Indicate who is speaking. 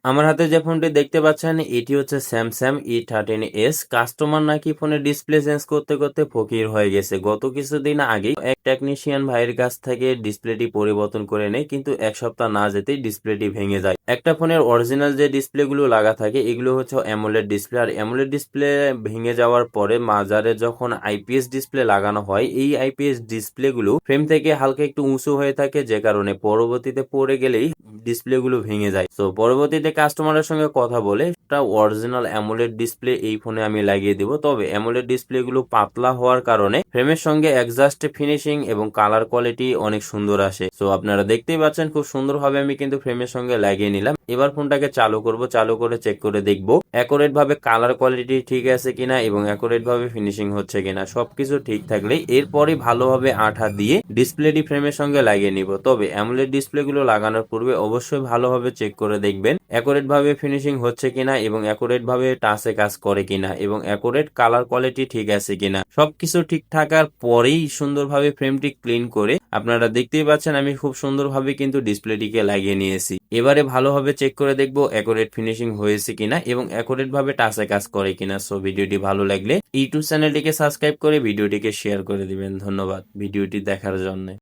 Speaker 1: আমার হাতে যে ফোনটি দেখতে পাচ্ছেন এটি হচ্ছে স্যামসাং E13s। কাস্টমার নাকি ফোনের ডিসপ্লে চেঞ্জ করতে করতে ফকির হয়ে গেছে। গত কিছুদিন আগেই এক টেকনিশিয়ান ভাইয়ের কাছ থেকে ডিসপ্লেটি পরিবর্তন করে নেয়, কিন্তু এক সপ্তাহ না যেতেই ডিসপ্লেটি ভেঙে যায়। একটা ফোনের অরিজিনাল যে ডিসপ্লে গুলো লাগা থাকে এগুলো হচ্ছে অ্যামোলেড ডিসপ্লে, আর অ্যামোলেড ডিসপ্লে ভেঙে যাওয়ার পরে মাজারে যখন আইপিএস ডিসপ্লে লাগানো হয়, এই আইপিএস ডিসপ্লে গুলো ফ্রেম থেকে হালকা একটু উঁচু হয়ে থাকে, যে কারণে পরবর্তীতে পড়ে গেলেই ডিসপ্লে গুলো ভেঙে যায়। তো পরবর্তীতে কাস্টমারের সঙ্গে কথা বলে একটা অরিজিনাল অ্যামোলেড ডিসপ্লে এই ফোনে আমি লাগিয়ে দিব। তবে অ্যামোলেড ডিসপ্লে গুলো পাতলা হওয়ার কারণে ফ্রেমের সঙ্গে এক্সাস্ট ফিনিশিং এবং কালার কোয়ালিটি অনেক সুন্দর আসে। তো আপনারা দেখতেই পাচ্ছেন খুব সুন্দরভাবে আমি কিন্তু ফ্রেমের সঙ্গে লাগিয়ে নিলাম। এবার ফোনটাকে চালু করব, চালু করে চেক করে দেখব অ্যাকুরেট ভাবে কালার কোয়ালিটি ঠিক আছে কিনা এবং অ্যাকুরেট ভাবে ফিনিশিং হচ্ছে কিনা। সবকিছু ঠিক থাকলে এরপরই ভালোভাবে আঠা দিয়ে ডিসপ্লেটি ফ্রেমের সঙ্গে লাগিয়ে নিব। তবে অ্যামোলেড ডিসপ্লে গুলো লাগানোর পূর্বে অবশ্যই ভালোভাবে চেক করে দেখবেন অ্যাকুরেট ভাবে ফিনিশিং হচ্ছে কিনা এবং অ্যাকুরেট ভাবে টাচে কাজ করে কিনা এবং অ্যাকুরেট কালার কোয়ালিটি ঠিক আছে কিনা। সবকিছু ঠিক থাকার পরেই সুন্দরভাবে ফ্রেমটি ক্লিন করে আপনারা দেখতেই পাচ্ছেন আমি খুব সুন্দরভাবে কিন্তু ডিসপ্লেটিকে লাগিয়ে নিয়েছি। এবারে ভালোভাবে চেক করে দেখবো অ্যাকুরেট ফিনিশিং হয়েছে কিনা এবং অ্যাকুরেট ভাবে টাচে কাজ করে কিনা। সো ভিডিওটি ভালো লাগলে ইউটিউব চ্যানেলটিকে সাবস্ক্রাইব করে ভিডিওটিকে শেয়ার করে দিবেন। ধন্যবাদ ভিডিওটি দেখার জন্য।